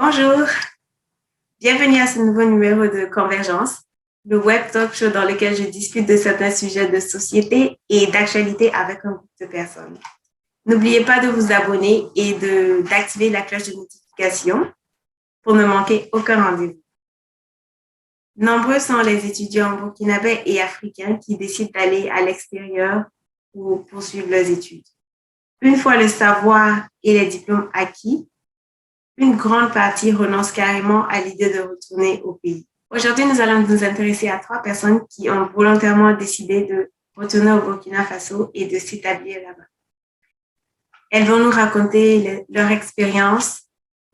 Bonjour, bienvenue à ce nouveau numéro de Convergence, le web talk show dans lequel je discute de certains sujets de société et d'actualité avec un groupe de personnes. N'oubliez pas de vous abonner et d'activer la cloche de notification pour ne manquer aucun rendez-vous. Nombreux sont les étudiants burkinabés et africains qui décident d'aller à l'extérieur pour poursuivre leurs études. Une fois le savoir et les diplômes acquis, une grande partie renonce carrément à l'idée de retourner au pays. Aujourd'hui, nous allons nous intéresser à 3 personnes qui ont volontairement décidé de retourner au Burkina Faso et de s'établir là-bas. Elles vont nous raconter leur expérience,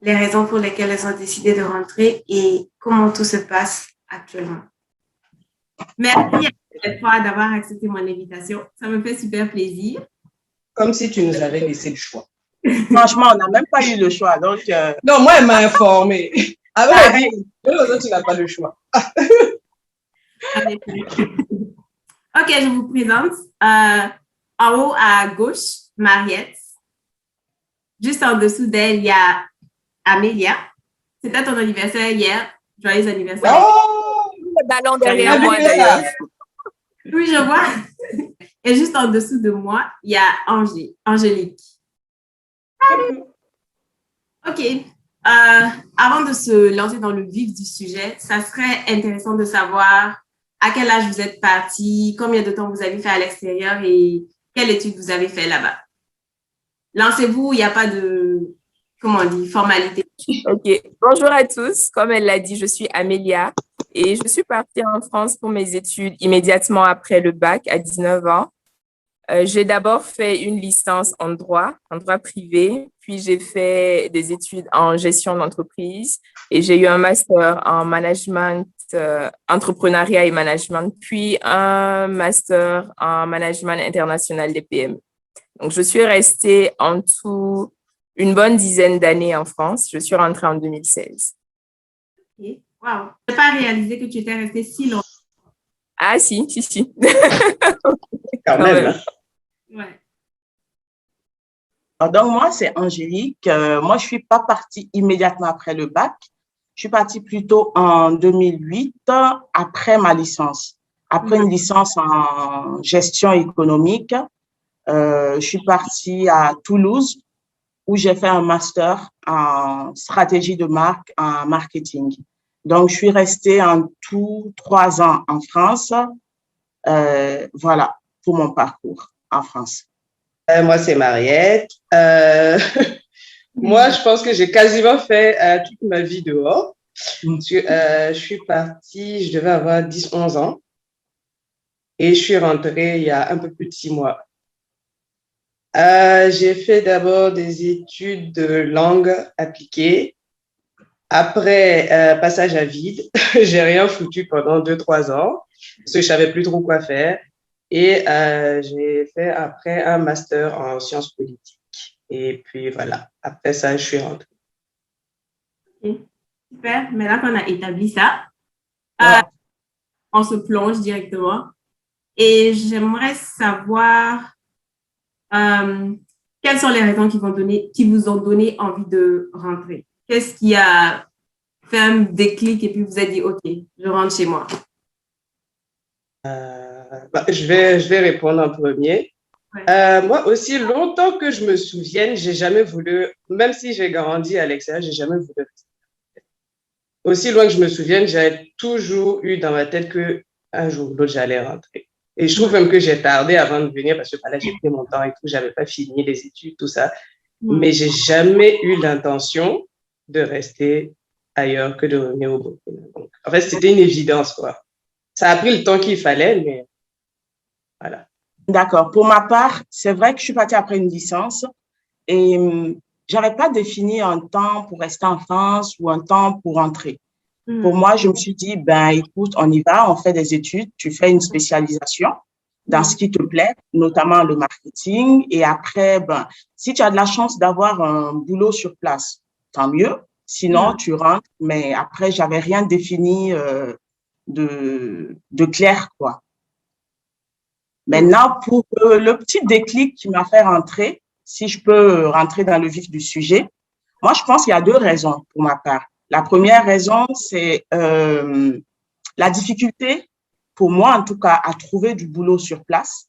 les raisons pour lesquelles elles ont décidé de rentrer et comment tout se passe actuellement. Merci à cette fois d'avoir accepté mon invitation. Ça me fait super plaisir. Comme si tu nous avais laissé le choix. Franchement, on n'a même pas eu le choix. Donc, Non, moi, elle m'a informée. Avec les autres, tu n'as pas le choix. Ok, je vous présente. En haut à gauche, Mariette. Juste en dessous d'elle, il y a Amélia. C'était ton anniversaire hier. Joyeux anniversaire. Oh! Le ballon derrière moi, d'ailleurs. Oui, je vois. Et juste en dessous de moi, il y a Angélique. OK. Avant de se lancer dans le vif du sujet, ça serait intéressant de savoir à quel âge vous êtes parti, combien de temps vous avez fait à l'extérieur et quelle étude vous avez fait là-bas. Lancez-vous, il n'y a pas de, formalité. OK. Bonjour à tous. Comme elle l'a dit, je suis Amélia et je suis partie en France pour mes études immédiatement après le bac à 19 ans. J'ai d'abord fait une licence en droit privé, puis j'ai fait des études en gestion d'entreprise et j'ai eu un master en management, entrepreneuriat et management, puis un master en management international des PME. Donc, je suis restée en tout une bonne dizaine d'années en France. Je suis rentrée en 2016. OK. Wow. Je n'ai pas réalisé que tu étais restée si longtemps. Ah, si. Quand même. Hein. Ouais. donc, moi, c'est Angélique. Moi, je ne suis pas partie immédiatement après le bac. Je suis partie plutôt en 2008, après ma licence. Après une licence en gestion économique, je suis partie à Toulouse où j'ai fait un master en stratégie de marque, en marketing. Donc, je suis restée en tout 3 ans en France. Voilà, pour mon parcours en France. Moi, c'est Mariette. Moi, je pense que j'ai quasiment fait toute ma vie dehors. Je suis partie, je devais avoir 10-11 ans. Et je suis rentrée il y a un peu plus de 6 mois. J'ai fait d'abord des études de langue appliquée. Après, passage à vide, j'ai rien foutu pendant 2-3 ans parce que je savais plus trop quoi faire. Et j'ai fait après un master en sciences politiques. Et puis voilà, après ça, je suis rentrée. Okay. Super. Maintenant qu'on a établi ça, on se plonge directement. Et j'aimerais savoir quelles sont les raisons qui vous ont donné envie de rentrer. Qu'est-ce qui a fait un déclic et puis vous avez dit, OK, je rentre chez moi? Je vais répondre en premier. Ouais. Moi, aussi longtemps que je me souvienne, j'ai jamais voulu, même si j'ai grandi à l'extérieur, j'ai jamais voulu rester. Aussi loin que je me souvienne, j'avais toujours eu dans ma tête qu'un jour ou l'autre, j'allais rentrer. Et je trouve même que j'ai tardé avant de venir parce que là, j'ai pris mon temps et tout, j'avais pas fini les études, tout ça. Mais j'ai jamais eu l'intention de rester ailleurs que de revenir au Burkina. Donc, en fait, c'était une évidence, quoi. Ça a pris le temps qu'il fallait, mais voilà. D'accord. Pour ma part, c'est vrai que je suis partie après une licence et j'avais pas défini un temps pour rester en France ou un temps pour rentrer. Pour moi, je me suis dit, écoute, on y va, on fait des études, tu fais une spécialisation dans ce qui te plaît, notamment le marketing. Et après, si tu as de la chance d'avoir un boulot sur place, tant mieux. Sinon, tu rentres. Mais après, j'avais rien défini de clair, quoi. Maintenant, pour le petit déclic qui m'a fait rentrer, si je peux rentrer dans le vif du sujet, Moi, je pense qu'il y a deux raisons pour ma part. La première raison, c'est la difficulté, pour moi en tout cas, à trouver du boulot sur place.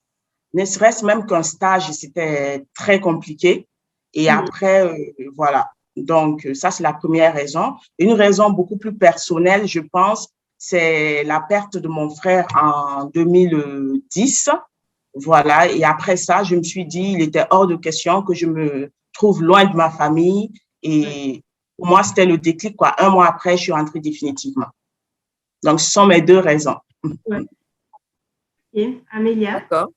Ne serait-ce même qu'un stage, c'était très compliqué. Et après, voilà. Donc, ça, c'est la première raison. Une raison beaucoup plus personnelle, je pense, c'est la perte de mon frère en 2010. Voilà. Et après ça, je me suis dit, il était hors de question que je me trouve loin de ma famille. Et pour moi, c'était le déclic, quoi. Un mois après, je suis rentrée définitivement. Donc, ce sont mes deux raisons. Ouais. Et Amélia? D'accord.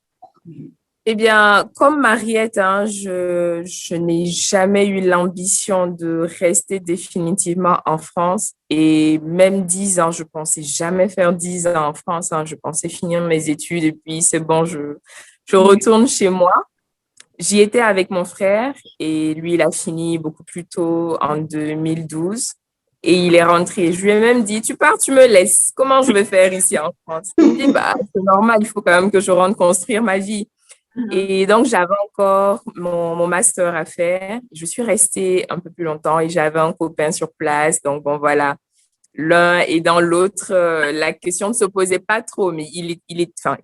Eh bien, comme Mariette, hein, je n'ai jamais eu l'ambition de rester définitivement en France. Et même 10 ans, je pensais jamais faire 10 ans en France. Hein. Je pensais finir mes études et puis c'est bon, je retourne chez moi. J'y étais avec mon frère et lui, il a fini beaucoup plus tôt en 2012 et il est rentré. Je lui ai même dit, tu pars, tu me laisses. Comment je vais faire ici en France? Il me dit, bah, c'est normal, il faut quand même que je rentre construire ma vie. Et donc, j'avais encore mon master à faire. Je suis restée un peu plus longtemps et j'avais un copain sur place. Donc, bon, voilà. L'un et dans l'autre, la question ne se posait pas trop, mais il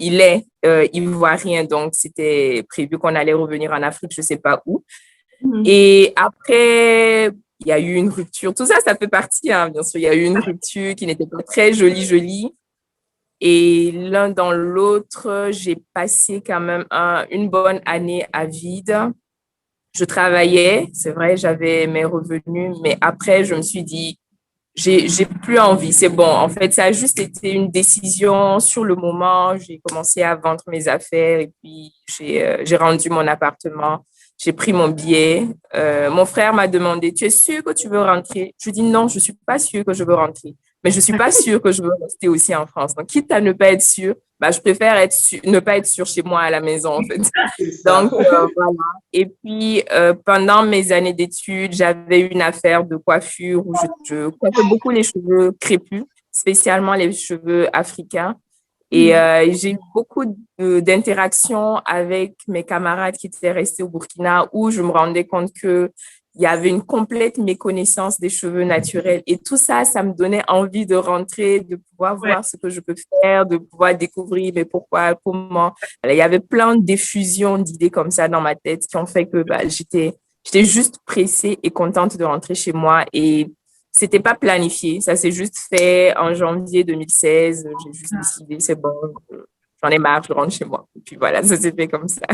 est ivoirien, donc c'était prévu qu'on allait revenir en Afrique, je ne sais pas où. Et après, il y a eu une rupture. Tout ça, ça fait partie, hein, bien sûr. Il y a eu une rupture qui n'était pas très jolie. Et l'un dans l'autre, j'ai passé quand même une bonne année à vide. Je travaillais, c'est vrai, j'avais mes revenus, mais après, je me suis dit, j'ai plus envie, c'est bon. En fait, ça a juste été une décision sur le moment. J'ai commencé à vendre mes affaires et puis j'ai rendu mon appartement. J'ai pris mon billet. Mon frère m'a demandé, tu es sûr que tu veux rentrer? Je dis non, je suis pas sûre que je veux rentrer. Mais je suis pas sûre que je veux rester aussi en France. Donc, quitte à ne pas être sûre, bah, je préfère ne pas être sûre chez moi à la maison, en fait. Donc, voilà. Et puis, pendant mes années d'études, j'avais une affaire de coiffure où je coiffais beaucoup les cheveux crépus, spécialement les cheveux africains. Et j'ai eu beaucoup d'interactions avec mes camarades qui étaient restés au Burkina où je me rendais compte qu'il y avait une complète méconnaissance des cheveux naturels. Et tout ça, ça me donnait envie de rentrer, de pouvoir voir ce que je peux faire, de pouvoir découvrir mais pourquoi, comment. Alors, il y avait plein d'effusions d'idées comme ça dans ma tête qui ont fait que j'étais juste pressée et contente de rentrer chez moi. Et c'était pas planifié, ça s'est juste fait en janvier 2016. J'ai juste décidé, c'est bon, j'en ai marre, je rentre chez moi. Et puis voilà, ça s'est fait comme ça.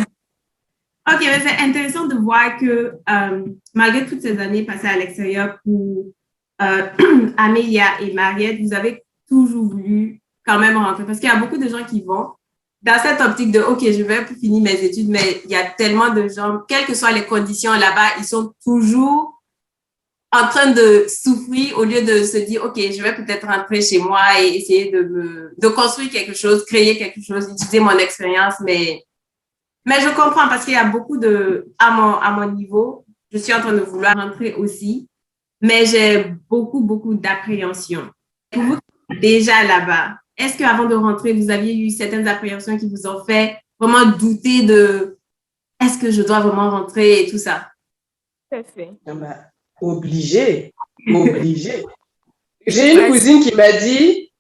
OK, mais c'est intéressant de voir que malgré toutes ces années passées à l'extérieur pour Amélia et Mariette, vous avez toujours voulu quand même rentrer. Parce qu'il y a beaucoup de gens qui vont dans cette optique de OK, je vais finir mes études, mais il y a tellement de gens, quelles que soient les conditions là-bas, ils sont toujours en train de souffrir au lieu de se dire, OK, je vais peut-être rentrer chez moi et essayer de construire quelque chose, créer quelque chose, utiliser mon expérience. Mais je comprends parce qu'il y a beaucoup à mon niveau, je suis en train de vouloir rentrer aussi, mais j'ai beaucoup d'appréhension. Pour vous, déjà là-bas, est-ce qu'avant de rentrer, vous aviez eu certaines appréhensions qui vous ont fait vraiment douter de est-ce que je dois vraiment rentrer et tout ça? Tout à fait. Obligé. J'ai une cousine qui m'a dit,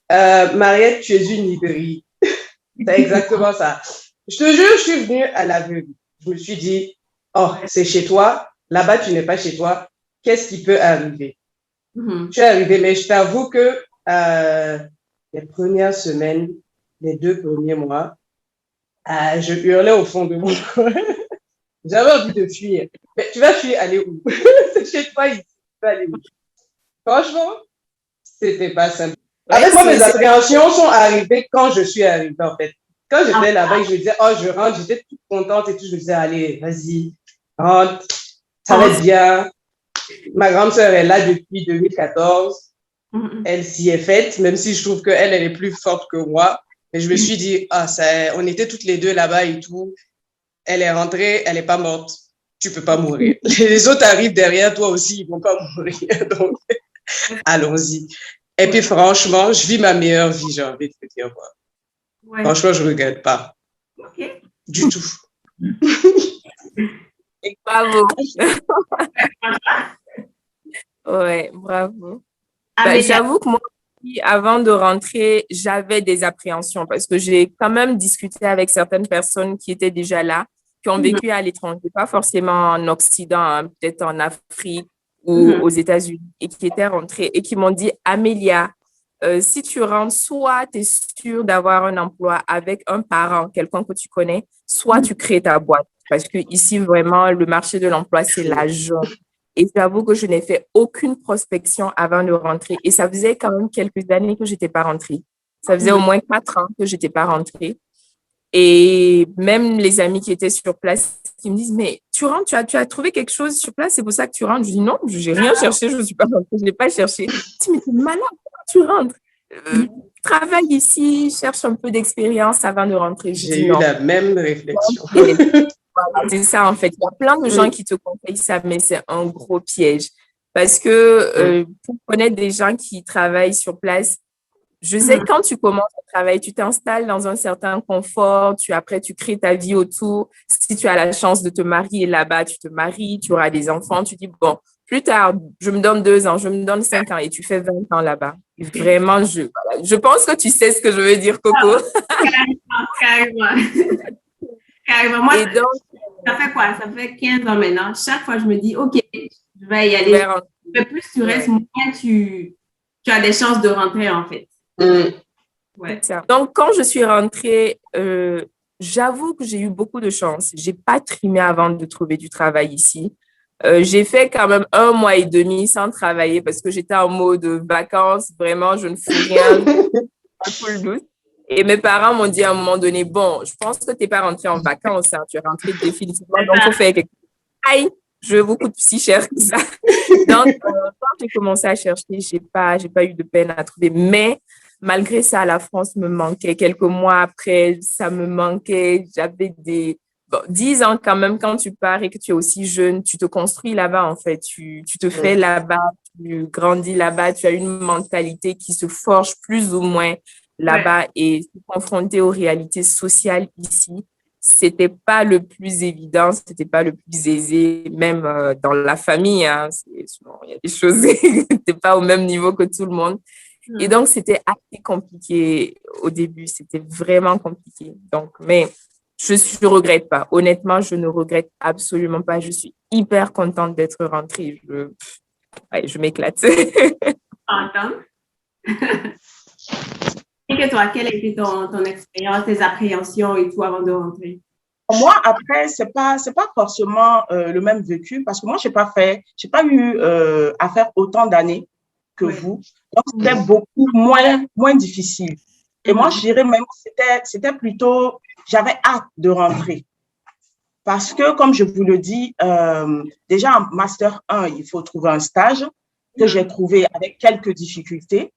Mariette, tu es une hybride. C'est exactement ça. Je te jure, je suis venue à l'aveugle. Je me suis dit, oh, c'est chez toi. Là-bas, tu n'es pas chez toi. Qu'est-ce qui peut arriver? Je suis arrivée, mais je t'avoue que les premières semaines, les 2 premiers mois, je hurlais au fond de mon corps. J'avais envie de fuir. Mais tu vas fuir, aller où? C'est chez toi ici. Tu vas aller où? Franchement, c'était pas simple. Avec moi, mes appréhensions sont arrivées quand je suis arrivée, en fait. Quand j'étais là-bas, je me disais, oh, je rentre, j'étais toute contente et tout. Je me disais, allez, vas-y, rentre, ça va être bien. Ma grande sœur est là depuis 2014. Elle s'y est faite, même si je trouve qu'elle, elle est plus forte que moi. Mais je me suis dit, on était toutes les deux là-bas et tout. Elle est rentrée, elle n'est pas morte. Tu peux pas mourir. Les autres arrivent derrière toi aussi, ils vont pas mourir. Donc, allons-y. Et puis, franchement, je vis ma meilleure vie, j'ai envie de te dire. Franchement, je ne regrette pas. Du tout. Bravo. Ouais, bravo. J'avoue que moi, avant de rentrer, j'avais des appréhensions parce que j'ai quand même discuté avec certaines personnes qui étaient déjà là, qui ont vécu à l'étranger, pas forcément en Occident, hein, peut-être en Afrique ou aux États-Unis, et qui étaient rentrées et qui m'ont dit, Amélia, si tu rentres, soit tu es sûr d'avoir un emploi avec un parent, quelqu'un que tu connais, soit tu crées ta boîte. Parce que ici, vraiment, le marché de l'emploi, c'est la jungle. Et j'avoue que je n'ai fait aucune prospection avant de rentrer. Et ça faisait quand même quelques années que je n'étais pas rentrée. Ça faisait au moins 4 ans que je n'étais pas rentrée. Et même les amis qui étaient sur place, qui me disent, mais tu rentres, tu as trouvé quelque chose sur place, c'est pour ça que tu rentres. Je dis, non, je n'ai rien cherché, je ne suis pas rentrée, je n'ai pas cherché. Je dis, mais tu es malade, tu rentres. Travaille ici, cherche un peu d'expérience avant de rentrer. J'ai eu la même réflexion. C'est ça, en fait. Il y a plein de gens qui te conseillent ça, mais c'est un gros piège. Parce que pour connaître des gens qui travaillent sur place, je sais que quand tu commences à travailler, tu t'installes dans un certain confort, après tu crées ta vie autour. Si tu as la chance de te marier là-bas, tu te maries, tu auras des enfants, tu dis, bon, plus tard, je me donne 2 ans, je me donne 5 ans et tu fais 20 ans là-bas. Et vraiment, je pense que tu sais ce que je veux dire, Coco. Carrément. Carrément. Moi, ça fait quoi? Ça fait 15 ans maintenant. Chaque fois, je me dis, OK, je vais y aller. Mais plus tu restes, moins tu as des chances de rentrer, en fait. Ouais. Donc, quand je suis rentrée, j'avoue que j'ai eu beaucoup de chance. Je n'ai pas trimé avant de trouver du travail ici. J'ai fait quand même 1 mois et demi sans travailler parce que j'étais en mode vacances. Vraiment, je ne fais rien. Full douce. Et mes parents m'ont dit à un moment donné, bon, je pense que tu n'es pas rentré en vacances, hein, tu es rentré définitivement, donc il faut faire quelque chose. Aïe, je vous coûte si cher que ça. Donc, quand j'ai commencé à chercher, j'ai pas eu de peine à trouver. Mais malgré ça, la France me manquait. Quelques mois après, ça me manquait. J'avais 10 ans quand même, quand tu pars et que tu es aussi jeune, tu te construis là-bas, en fait. Tu te fais là-bas, tu grandis là-bas, tu as une mentalité qui se forge plus ou moins là-bas et se confronter aux réalités sociales ici, c'était pas le plus évident, c'était pas le plus aisé, même dans la famille, hein, il y a des choses, t'es pas au même niveau que tout le monde. Et donc, c'était assez compliqué au début, c'était vraiment compliqué. Donc, mais je ne regrette pas. Honnêtement, je ne regrette absolument pas. Je suis hyper contente d'être rentrée. Je m'éclate. Et que toi, quelle a été ton expérience, tes appréhensions et tout avant de rentrer? Moi, après, c'est pas forcément le même vécu parce que moi, j'ai pas eu à faire autant d'années que vous. Donc, c'était beaucoup moins difficile. Et moi, je dirais même que c'était plutôt, j'avais hâte de rentrer. Parce que, comme je vous le dis, déjà en Master 1, il faut trouver un stage que j'ai trouvé avec quelques difficultés.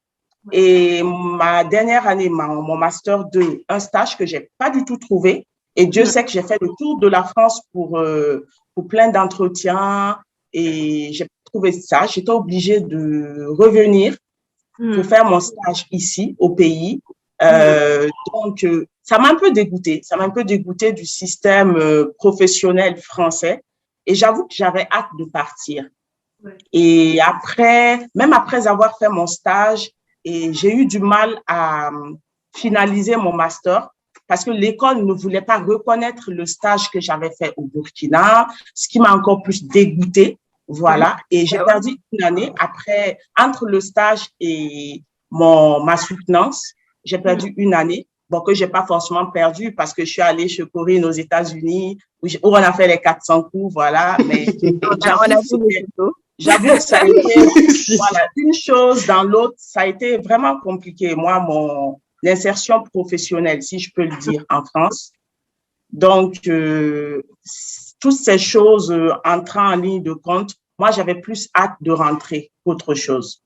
Et ma dernière année, mon Master 2, un stage que j'ai pas du tout trouvé. Et Dieu sait que j'ai fait le tour de la France pour plein d'entretiens et j'ai trouvé ça. J'étais obligée de revenir pour faire mon stage ici, au pays. Donc, ça m'a un peu dégoûtée. Ça m'a un peu dégoûtée du système professionnel français. Et j'avoue que j'avais hâte de partir. Et même après avoir fait mon stage, et j'ai eu du mal à finaliser mon master parce que l'école ne voulait pas reconnaître le stage que j'avais fait au Burkina, ce qui m'a encore plus dégoûtée. Voilà. Et j'ai perdu une année après, entre le stage et ma soutenance, j'ai perdu une année. Bon, que j'ai pas forcément perdu parce que je suis allée chez Corinne aux États-Unis où on a fait les 400 coups, voilà. Mais j'avoue que ça a été, voilà, une chose dans l'autre, ça a été vraiment compliqué. Moi, l'insertion professionnelle, si je peux le dire, en France. Donc, toutes ces choses entrant en ligne de compte, moi, j'avais plus hâte de rentrer qu'autre chose.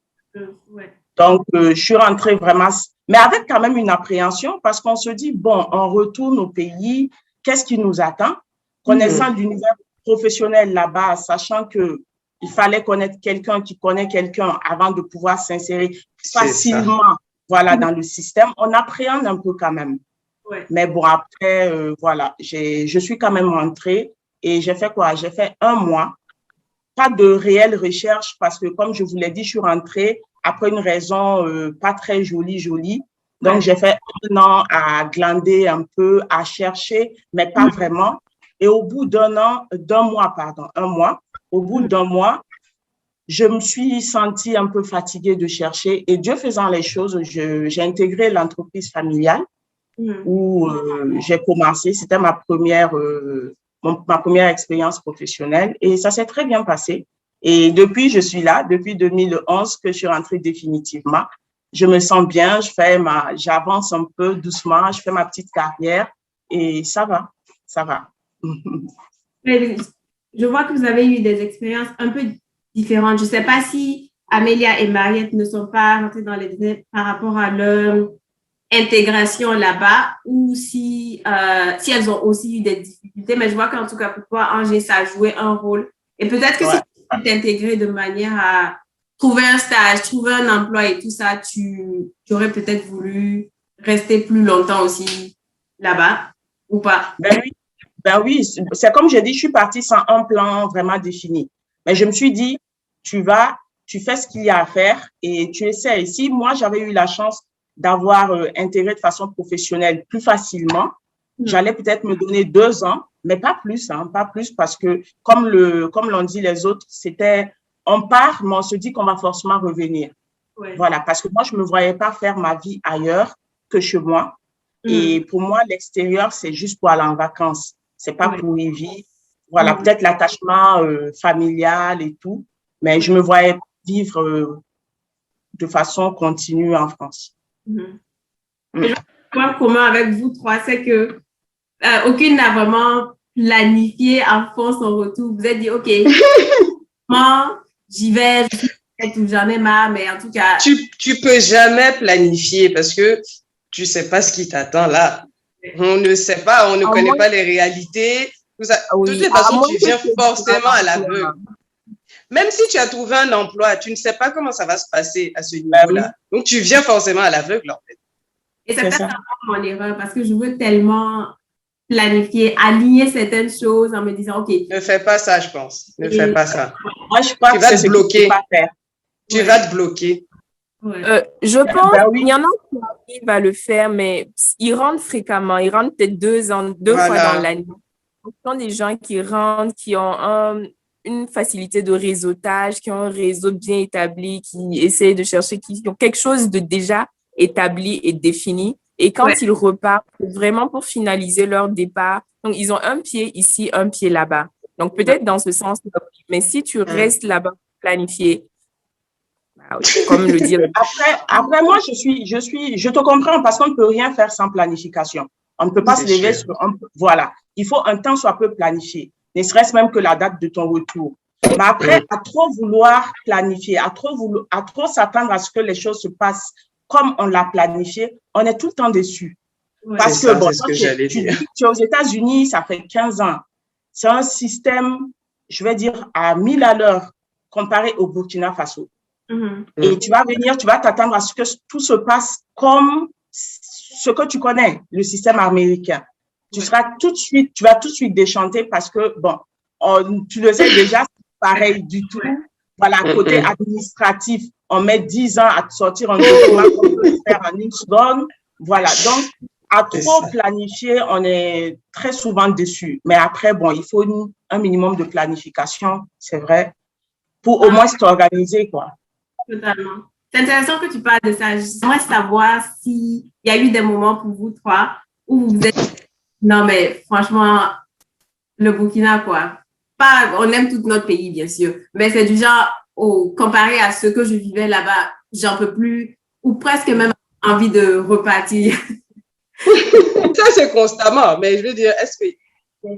Donc, je suis rentrée vraiment, mais avec quand même une appréhension parce qu'on se dit, bon, on retourne au pays, qu'est-ce qui nous attend? Connaissant l'univers professionnel là-bas, sachant que il fallait connaître quelqu'un qui connaît quelqu'un avant de pouvoir s'insérer facilement, voilà, dans le système. On appréhende un peu quand même. Mais bon, après, voilà, je suis quand même rentrée Et j'ai fait quoi? J'ai fait 1 mois. Pas de réelle recherche parce que, comme je vous l'ai dit, je suis rentrée après une raison pas très jolie. Donc, j'ai fait 1 an à glander un peu, à chercher, mais pas vraiment. Et au bout un mois, au bout d'un mois, je me suis sentie un peu fatiguée de chercher. Et Dieu faisant les choses, j'ai intégré l'entreprise familiale où j'ai commencé. C'était ma première expérience professionnelle et ça s'est très bien passé. Et depuis, je suis là, depuis 2011 que je suis rentrée définitivement. Je me sens bien, j'avance un peu doucement, je fais ma petite carrière et ça va, ça va. Mais je vois que vous avez eu des expériences un peu différentes. Je ne sais pas si Amélia et Mariette ne sont pas rentrées dans les détails par rapport à leur intégration là-bas ou si elles ont aussi eu des difficultés. Mais je vois qu'en tout cas, pour toi, Angers, ça a joué un rôle. Et peut-être que si tu t'intégrer de manière à trouver un stage, trouver un emploi et tout ça, tu aurais peut-être voulu rester plus longtemps aussi là-bas ou pas? Ben oui, c'est comme j'ai dit, je suis partie sans un plan vraiment défini. Mais je me suis dit, tu fais ce qu'il y a à faire et tu essaies. Si moi, j'avais eu la chance d'avoir intégré de façon professionnelle plus facilement, j'allais peut-être me donner 2 ans, mais pas plus, pas plus parce que comme l'ont dit les autres, on part, mais on se dit qu'on va forcément revenir. Voilà, parce que moi, je me voyais pas faire ma vie ailleurs que chez moi. Et pour moi, l'extérieur, c'est juste pour aller en vacances. C'est pas pour y vivre. Voilà, peut-être l'attachement familial et tout, mais je me voyais vivre de façon continue en France. Le point commun avec vous trois, c'est que aucune n'a vraiment planifié à fond son retour. Vous êtes dit, OK, moi, j'y vais, j'en ai marre, mais en tout cas… Tu peux jamais planifier parce que tu sais pas ce qui t'attend là. On ne sait pas, on ne connaît pas les réalités. De toute façon, tu viens forcément à l'aveugle. Même si tu as trouvé un emploi, tu ne sais pas comment ça va se passer à ce niveau-là. Donc, tu viens forcément à l'aveugle, en fait. Et c'est peut-être mon erreur parce que je veux tellement planifier, aligner certaines choses en me disant, OK. Ne fais pas ça, je pense. Ne fais pas ça. Moi, je pense tu vas te bloquer. Tu vas te bloquer. Je pense qu'il y en a qui arrivent à le faire, mais ils rentrent fréquemment. Ils rentrent peut-être 2 fois dans l'année. Ce sont des gens qui rentrent, qui ont une facilité de réseautage, qui ont un réseau bien établi, qui essayent de chercher, qui ont quelque chose de déjà établi et défini. Et quand ils repartent, vraiment pour finaliser leur départ, donc ils ont un pied ici, un pied là-bas. Donc peut-être dans ce sens-là. Mais si tu restes là-bas planifié, comme le dire. Après, moi, je te comprends parce qu'on ne peut rien faire sans planification. On ne peut pas se lever voilà. Il faut un temps soit peu planifié, ne serait-ce même que la date de ton retour. Mais après, à trop vouloir planifier, à trop s'attendre à ce que les choses se passent comme on l'a planifié, on est tout le temps déçu. Parce que, bon, tu es aux États-Unis, ça fait 15 ans. C'est un système, je vais dire, à 1000 à l'heure comparé au Burkina Faso. Et tu vas venir, tu vas t'attendre à ce que tout se passe comme ce que tu connais, le système américain. Tu vas tout de suite déchanter parce que, bon, tu le sais déjà, c'est pareil du tout. Voilà, côté administratif, on met 10 ans à te sortir un document qu'on peut faire en une seconde. Voilà, donc, à trop planifier, on est très souvent déçu. Mais après, bon, il faut un minimum de planification, c'est vrai, pour au moins s'organiser, quoi. Totalement. C'est intéressant que tu parles de ça. J'aimerais savoir s'il y a eu des moments pour vous trois où vous vous êtes non, mais franchement, le Burkina, quoi. Pas, on aime tout notre pays, bien sûr, mais c'est du genre, comparé à ce que je vivais là-bas, j'en peux plus, ou presque même envie de repartir. Ça, c'est constamment, mais je veux dire,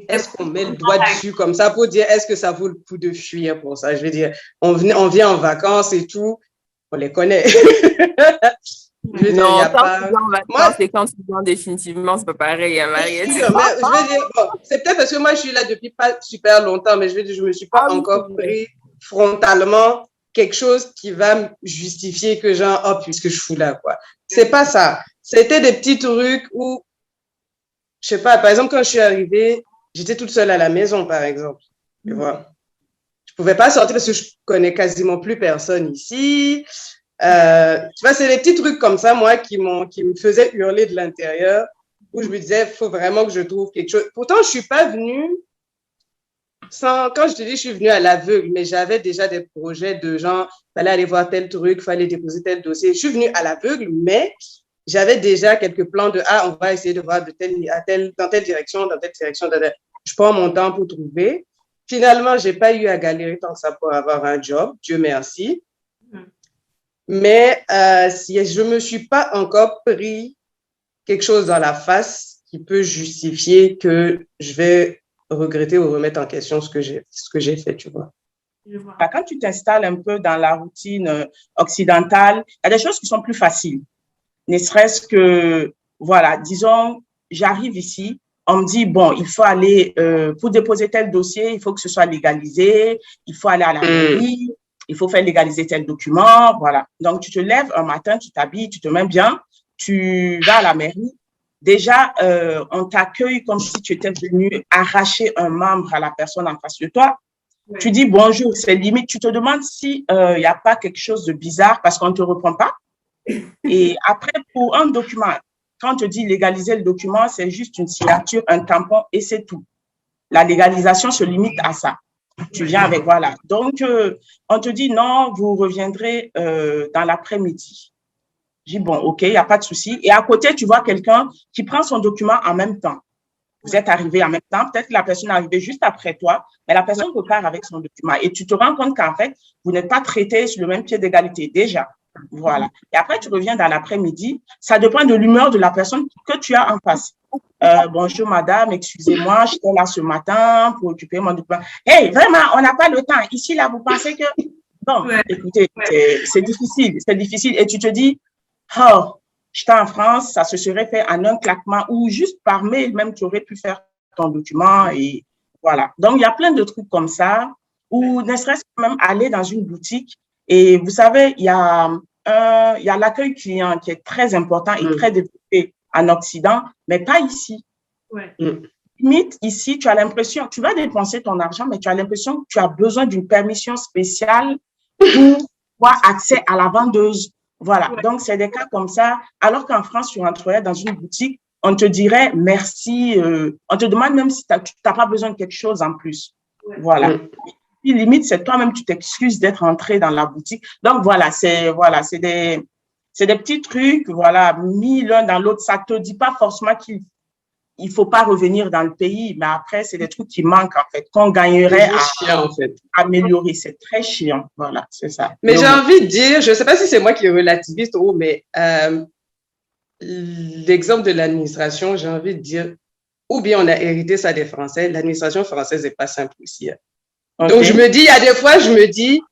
est-ce qu'on met le doigt dessus comme ça pour dire est-ce que ça vaut le coup de fuir pour ça? Je veux dire, on vient en vacances et tout, on les connaît. Non, quand c'est quand tu viens définitivement, c'est pas pareil, Mariette. Je veux dire, bon, c'est peut-être parce que moi, je suis là depuis pas super longtemps, mais je veux dire, je me suis pas encore pris frontalement quelque chose qui va me justifier que genre, oh, puisque je fous là, quoi. C'est pas ça. C'était des petits trucs où, je sais pas, par exemple, quand je suis arrivée, j'étais toute seule à la maison, par exemple. Tu vois. Je pouvais pas sortir parce que je connais quasiment plus personne ici. Tu vois, c'est des petits trucs comme ça, moi, qui me faisaient hurler de l'intérieur, où je me disais, il faut vraiment que je trouve quelque chose. Pourtant, je suis pas venue quand je te dis, je suis venue à l'aveugle, mais j'avais déjà des projets de genre, fallait aller voir tel truc, fallait déposer tel dossier. Je suis venue à l'aveugle, mais j'avais déjà quelques plans de, on va essayer de voir dans telle direction, dans telle direction. Je prends mon temps pour trouver. Finalement, j'ai pas eu à galérer tant que ça pour avoir un job, Dieu merci. Mais si je me suis pas encore pris quelque chose dans la face qui peut justifier que je vais regretter ou remettre en question ce que j'ai fait, tu vois. Quand tu t'installes un peu dans la routine occidentale, il y a des choses qui sont plus faciles. Ne serait-ce que, voilà, disons, j'arrive ici, on me dit, bon, il faut aller, pour déposer tel dossier, il faut que ce soit légalisé, il faut aller à la mairie, il faut faire légaliser tel document, voilà. Donc, tu te lèves un matin, tu t'habilles, tu te mets bien, tu vas à la mairie. Déjà, on t'accueille comme si tu étais venu arracher un membre à la personne en face de toi. Oui. Tu dis bonjour, c'est limite. Tu te demandes s'il n'y a pas quelque chose de bizarre parce qu'on ne te reprend pas. Et après, pour un document, quand on te dit légaliser le document, c'est juste une signature, un tampon et c'est tout. La légalisation se limite à ça. Tu viens avec, voilà. Donc, on te dit non, vous reviendrez dans l'après-midi. Je dis, bon, OK, il n'y a pas de souci. Et à côté, tu vois quelqu'un qui prend son document en même temps. Vous êtes arrivés en même temps. Peut-être que la personne est arrivée juste après toi, mais la personne repart avec son document. Et tu te rends compte qu'en fait, vous n'êtes pas traités sur le même pied d'égalité déjà. Voilà. Et après, tu reviens dans l'après-midi. Ça dépend de l'humeur de la personne que tu as en face. Bonjour, madame, excusez-moi, j'étais là ce matin pour occuper mon document. Hey, vraiment, on n'a pas le temps. Ici, là, vous pensez que… Bon, écoutez, c'est difficile. Et tu te dis, oh, j'étais en France, ça se serait fait en un claquement ou juste par mail, même tu aurais pu faire ton document et voilà. Donc, il y a plein de trucs comme ça ou ne serait-ce que même aller dans une boutique et vous savez, il y a l'accueil client qui est très important et très développé en Occident, mais pas ici. Limite, ici, tu as l'impression, tu vas dépenser ton argent, mais tu as l'impression que tu as besoin d'une permission spéciale pour avoir accès à la vendeuse. Voilà, donc c'est des cas comme ça. Alors qu'en France, tu rentrerais dans une boutique, on te dirait merci, on te demande même si tu n'as pas besoin de quelque chose en plus. Voilà. Et limite, c'est toi-même, tu t'excuses d'être entré dans la boutique. Donc voilà, c'est des petits trucs, voilà, mis l'un dans l'autre. Ça ne te dit pas forcément qu'il ne faut pas revenir dans le pays, mais après, c'est des trucs qui manquent en fait, qu'on gagnerait à améliorer. C'est très chiant, voilà, c'est ça. Mais j'ai envie de dire, je ne sais pas si c'est moi qui est relativiste, mais l'exemple de l'administration, j'ai envie de dire, ou bien on a hérité ça des Français, l'administration française n'est pas simple aussi. Donc, je me dis, il y a des fois, je me dis,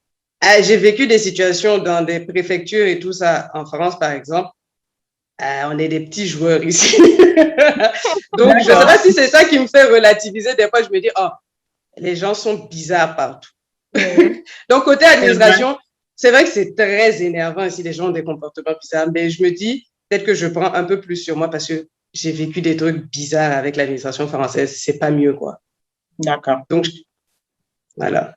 j'ai vécu des situations dans des préfectures et tout ça, en France, par exemple. On est des petits joueurs ici. Donc, je ne sais pas si c'est ça qui me fait relativiser. Des fois, je me dis, oh, les gens sont bizarres partout. Donc, côté administration, c'est vrai que c'est très énervant si les gens ont des comportements bizarres, mais je me dis, peut-être que je prends un peu plus sur moi parce que j'ai vécu des trucs bizarres avec l'administration française. C'est pas mieux, quoi. D'accord. Donc, voilà.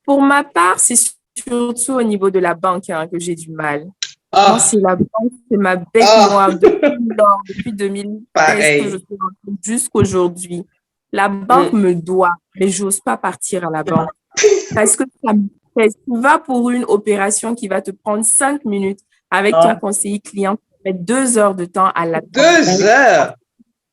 Pour ma part, c'est surtout au niveau de la banque que j'ai du mal. Moi, c'est la banque, c'est ma bête noire depuis 2013 que je suis rentrée jusqu'aujourd'hui. La banque me doit, mais je n'ose pas partir à la banque. Parce que tu vas pour une opération qui va te prendre 5 minutes avec ton conseiller client, tu vas mettre 2 heures de temps à la banque. 2 heures?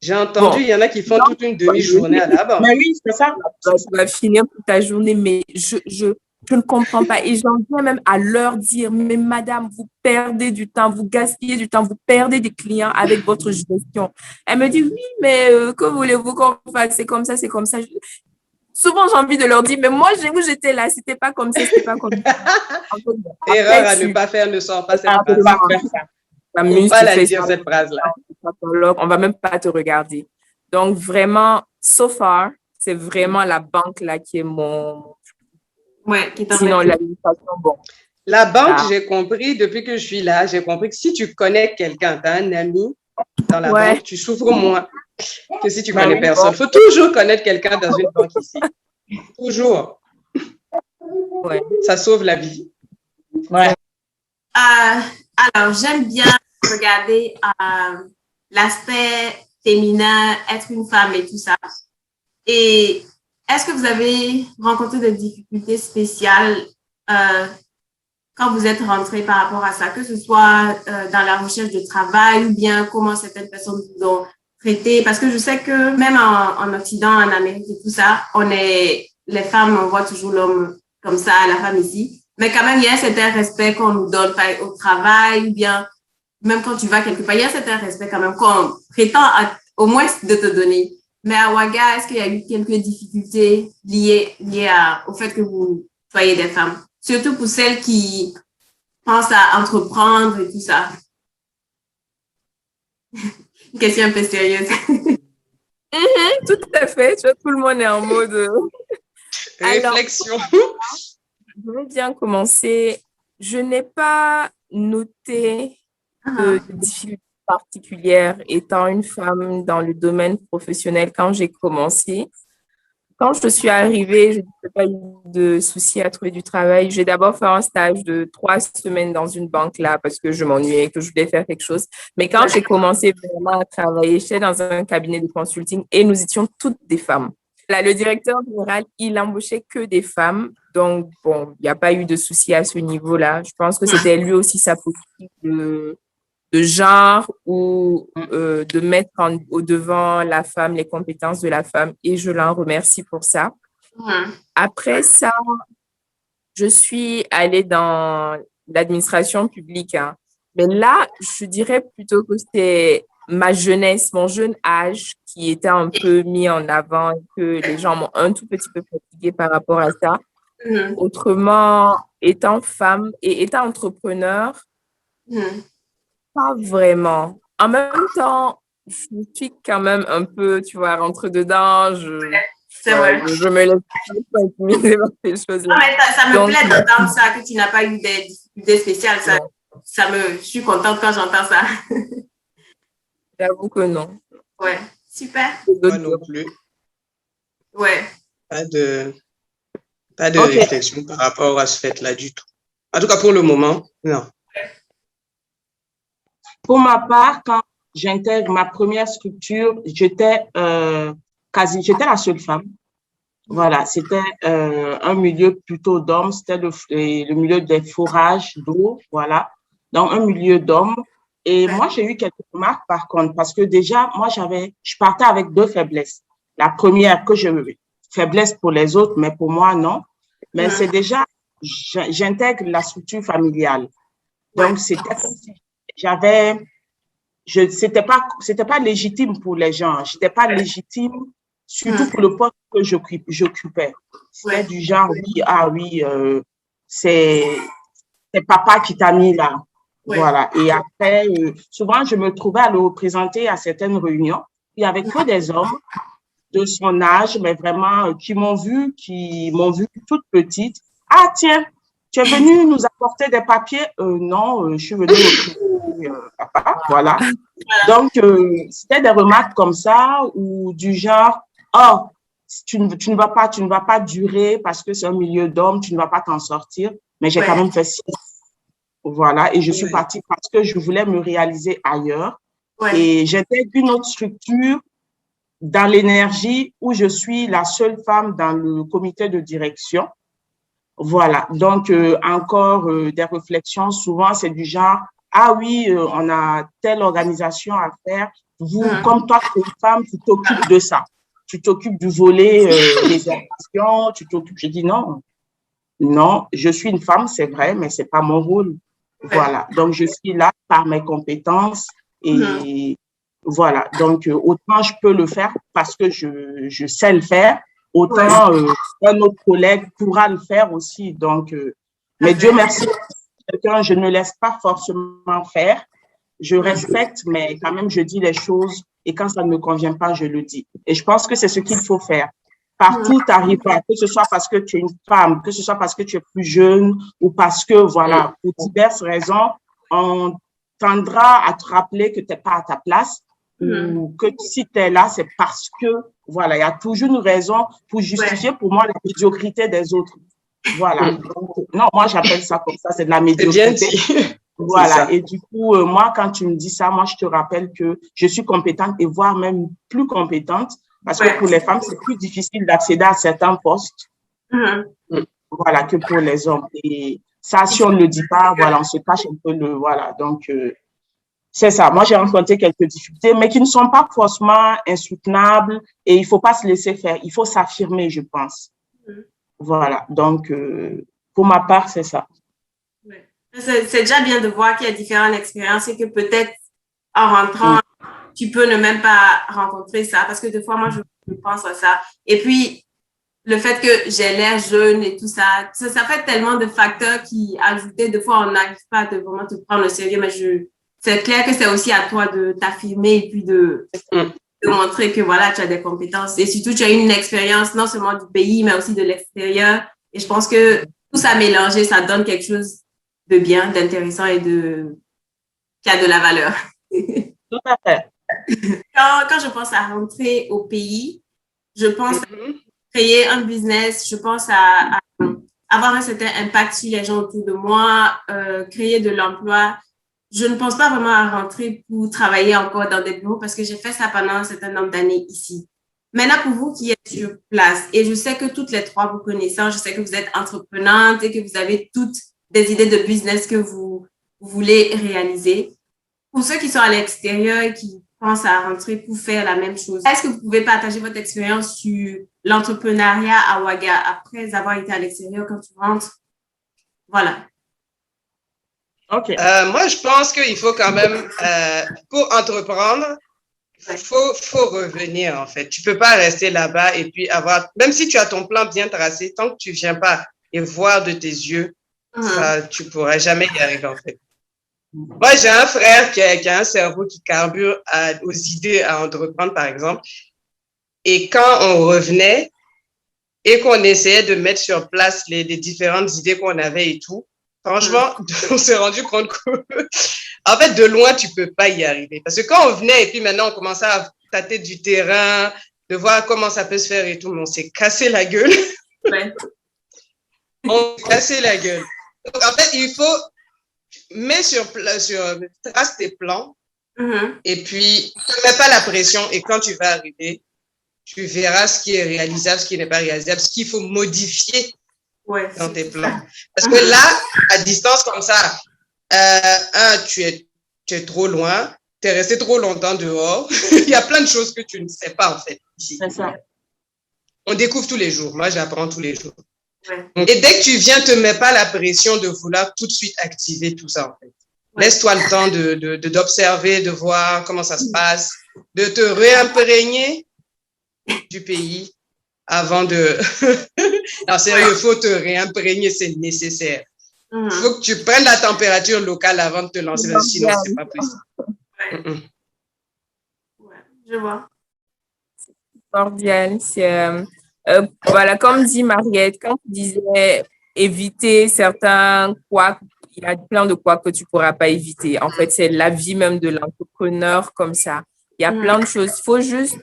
J'ai entendu, il y en a qui font toute une demi-journée à la banque. Mais oui, c'est ça. Tu vas finir toute ta journée, mais je ne comprends pas. Et j'en viens même à leur dire, mais madame, vous perdez du temps, vous gaspillez du temps, vous perdez des clients avec votre gestion. Elle me dit, oui, mais que voulez-vous qu'on fasse? C'est comme ça, c'est comme ça. Souvent, j'ai envie de leur dire, mais moi, j'étais là, c'était pas comme ça, c'était pas comme ça. Erreur à ne pas faire ne sort pas cette phrase. On ne va pas la dire, cette phrase-là. On va même pas te regarder. Donc, vraiment, so far, c'est vraiment la banque là qui est mon… Sinon, l'administration, bon. La banque, j'ai compris, depuis que je suis là, j'ai compris que si tu connais quelqu'un, tu as un ami, dans la banque, tu souffres moins que si tu connais oui, personne. Il faut toujours connaître quelqu'un dans une banque ici. Toujours. Ouais. Ça sauve la vie. Ouais. Alors, j'aime bien regarder l'aspect féminin, être une femme et tout ça. Et est-ce que vous avez rencontré des difficultés spéciales quand vous êtes rentré par rapport à ça, que ce soit dans la recherche de travail ou bien comment certaines personnes vous ont traité? Parce que je sais que même en Occident, en Amérique et tout ça, les femmes, on voit toujours l'homme comme ça, la femme ici. Mais quand même, il y a un certain respect qu'on nous donne au travail ou bien même quand tu vas quelque part, il y a un certain respect quand même qu'on prétend au moins de te donner. Mais à Ouaga, est-ce qu'il y a eu quelques difficultés liées au fait que vous soyez des femmes? Surtout pour celles qui pensent à entreprendre et tout ça. Une question un peu sérieuse. Tout à fait. Tu vois, tout le monde est en mode... Réflexion. Alors, je vais bien commencer. Je n'ai pas noté de difficultés particulières étant une femme dans le domaine professionnel quand j'ai commencé. Quand je suis arrivée, je n'ai pas eu de souci à trouver du travail. J'ai d'abord fait un stage de 3 semaines dans une banque là parce que je m'ennuyais, que je voulais faire quelque chose. Mais quand j'ai commencé vraiment à travailler, j'étais dans un cabinet de consulting et nous étions toutes des femmes. Là, le directeur général, il embauchait que des femmes. Donc, bon, il n'y a pas eu de souci à ce niveau-là. Je pense que c'était lui aussi sa politique de genre ou de mettre au devant la femme, les compétences de la femme. Et je l'en remercie pour ça. Après ça, je suis allée dans l'administration publique. Hein. Mais là, je dirais plutôt que c'était ma jeunesse, mon jeune âge qui était un peu mis en avant et que les gens m'ont un tout petit peu fatiguée par rapport à ça. Autrement, étant femme et étant entrepreneur, pas vraiment. En même temps, je suis quand même un peu, tu vois, rentre dedans. C'est vrai. Je me laisse pas intimider par ces choses-là. Ça me plaît d'entendre ça, que tu n'as pas eu des difficultés spéciales. Je suis contente quand j'entends ça. J'avoue que non. Ouais, super. Moi non plus. Ouais. Pas de réflexion par rapport à ce fait-là du tout. En tout cas, pour le moment, non. Pour ma part, quand j'intègre ma première structure, j'étais la seule femme. Voilà, c'était un milieu plutôt d'hommes, c'était le milieu des forages d'eau, voilà. Donc, un milieu d'hommes. Et moi, j'ai eu quelques remarques par contre, parce que déjà, moi, je partais avec 2 faiblesses. La première, faiblesse pour les autres, mais pour moi, non. Mais c'est déjà, j'intègre la structure familiale. Donc, c'était comme si c'était pas légitime pour les gens. J'étais pas légitime, surtout pour le poste que j'occupais. C'était du genre, c'est papa qui t'a mis là. Voilà. Et après, souvent, je me trouvais à le représenter à certaines réunions. Il y avait que des hommes de son âge, mais vraiment, qui m'ont vu toute petite. Ah, tiens, tu es venu nous apporter des papiers? Non, je suis venue représenter papa. Voilà. Donc, c'était des remarques comme ça ou du genre, oh, tu ne vas pas durer parce que c'est un milieu d'hommes, tu ne vas pas t'en sortir. Mais j'ai quand même fait ça. Voilà. Et je suis partie parce que je voulais me réaliser ailleurs. Et j'étais une autre structure dans l'énergie où je suis la seule femme dans le comité de direction. Voilà. Donc, encore des réflexions. Souvent, c'est du genre, ah oui, on a telle organisation à faire. Vous, comme toi, tu es une femme, tu t'occupes de ça. Tu t'occupes du volet des informations, tu t'occupes. Je dis non. Non, je suis une femme, c'est vrai, mais c'est pas mon rôle. Voilà. Donc, je suis là par mes compétences et voilà. Donc, autant je peux le faire parce que je sais le faire, autant un autre collègue pourra le faire aussi. Donc, mais Dieu merci, je ne laisse pas forcément faire. Je respecte, mais quand même, je dis les choses et quand ça ne me convient pas, je le dis. Et je pense que c'est ce qu'il faut faire. Partout arriver, que ce soit parce que tu es une femme, que ce soit parce que tu es plus jeune ou parce que, voilà, pour diverses raisons, on tendra à te rappeler que tu n'es pas à ta place ou que si tu es là, c'est parce que, voilà, il y a toujours une raison pour justifier pour moi la médiocrité des autres. Voilà. Donc, non, moi, j'appelle ça comme ça, c'est de la médiocrité. Voilà. Et du coup, moi, quand tu me dis ça, moi, je te rappelle que je suis compétente et voire même plus compétente parce que pour les femmes, c'est plus difficile d'accéder à certains postes. Voilà, que pour les hommes. Et ça, si on ne le dit pas, voilà, on se cache un peu le, voilà. Donc, c'est ça. Moi, j'ai rencontré quelques difficultés, mais qui ne sont pas forcément insoutenables et il ne faut pas se laisser faire. Il faut s'affirmer, je pense. Voilà. Donc, pour ma part, c'est ça. C'est déjà bien de voir qu'il y a différentes expériences et que peut-être en rentrant, tu peux ne même pas rencontrer ça parce que des fois, moi, je pense à ça. Et puis, le fait que j'ai l'air jeune et tout ça, ça fait tellement de facteurs qui ajoutaient. Des fois, on n'arrive pas à vraiment te prendre au sérieux, mais c'est clair que c'est aussi à toi de t'affirmer et puis de montrer que voilà, tu as des compétences. Et surtout, tu as une expérience non seulement du pays, mais aussi de l'extérieur. Et je pense que tout ça mélangé, ça donne quelque chose de bien, d'intéressant et qui a de la valeur. Tout à fait. Quand je pense à rentrer au pays, je pense à créer un business, je pense à avoir un certain impact sur les gens autour de moi, créer de l'emploi. Je ne pense pas vraiment à rentrer pour travailler encore dans des bureaux parce que j'ai fait ça pendant un certain nombre d'années ici. Maintenant, pour vous qui êtes sur place, et je sais que toutes les trois vous connaissant, je sais que vous êtes entreprenante et que vous avez toutes des idées de business que vous voulez réaliser. Pour ceux qui sont à l'extérieur et qui pensent à rentrer pour faire la même chose, est-ce que vous pouvez partager votre expérience sur l'entrepreneuriat à Ouaga après avoir été à l'extérieur quand tu rentres? Voilà. OK. Moi, je pense qu'il faut quand même, pour entreprendre, faut revenir, en fait. Tu peux pas rester là-bas et puis même si tu as ton plan bien tracé, tant que tu viens pas et voir de tes yeux, ça, tu pourras jamais y arriver, en fait. Moi, j'ai un frère qui a un cerveau qui carbure aux idées à entreprendre, par exemple. Et quand on revenait et qu'on essayait de mettre sur place les différentes idées qu'on avait et tout, franchement, on s'est rendu compte qu'en fait, de loin, tu peux pas y arriver. Parce que quand on venait et puis maintenant, on commençait à tâter du terrain, de voir comment ça peut se faire et tout, mais on s'est cassé la gueule. On s'est cassé la gueule. Donc, en fait, il faut trace tes plans et puis ne mets pas la pression et quand tu vas arriver, tu verras ce qui est réalisable, ce qui n'est pas réalisable, ce qu'il faut modifier dans tes plans. Parce que là, à distance comme ça, tu es trop loin, tu es resté trop longtemps dehors. Il y a plein de choses que tu ne sais pas en fait ici. C'est ça. On découvre tous les jours. Moi, j'apprends tous les jours. Et dès que tu viens, te mets pas la pression de vouloir tout de suite activer tout ça, en fait. Laisse-toi le temps d'observer, de voir comment ça se passe, de te réimprégner du pays avant de... Alors, sérieux, il faut te réimprégner, c'est nécessaire. Il faut que tu prennes la température locale avant de te lancer, sinon, c'est pas possible. Je vois. C'est cordial. Voilà, comme dit Mariette, quand tu disais éviter certains couacs, il y a plein de couacs que tu ne pourras pas éviter. En fait, c'est la vie même de l'entrepreneur comme ça. Il y a plein de choses. Il faut juste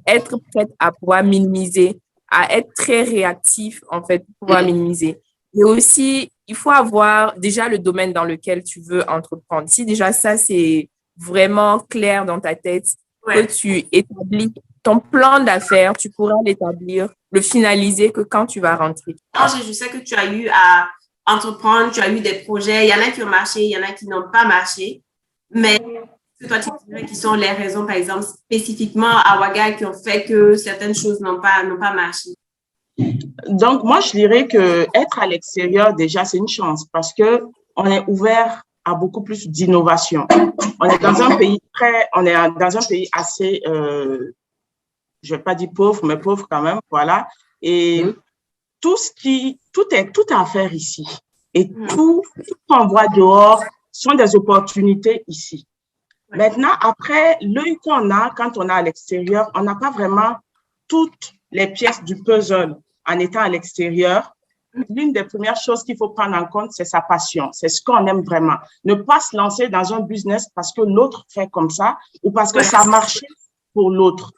être prête à pouvoir minimiser, à être très réactif, en fait, pour pouvoir minimiser. Et aussi, il faut avoir déjà le domaine dans lequel tu veux entreprendre. Si déjà ça, c'est vraiment clair dans ta tête, que tu établis ton plan d'affaires, tu pourras l'établir, le finaliser que quand tu vas rentrer. Je sais que tu as eu à entreprendre, tu as eu des projets. Il y en a qui ont marché, il y en a qui n'ont pas marché. Mais toi, tu dirais qui sont les raisons, par exemple, spécifiquement à Ouaga qui ont fait que certaines choses n'ont pas marché? Donc, moi, je dirais que être à l'extérieur, déjà, c'est une chance parce que on est ouvert à beaucoup plus d'innovation. On est dans un pays assez, je vais pas dire pauvre, mais pauvre quand même, voilà. Et tout est à faire ici. Et tout qu'on voit dehors sont des opportunités ici. Maintenant, après, l'œil qu'on a quand on est à l'extérieur, on n'a pas vraiment toutes les pièces du puzzle en étant à l'extérieur. l'une des premières choses qu'il faut prendre en compte, c'est sa passion. C'est ce qu'on aime vraiment. Ne pas se lancer dans un business parce que l'autre fait comme ça ou parce que ça marche pour l'autre.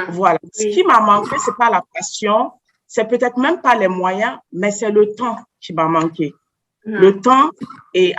Voilà. Ce qui m'a manqué, c'est pas la passion, c'est peut-être même pas les moyens, mais c'est le temps qui m'a manqué. Le temps et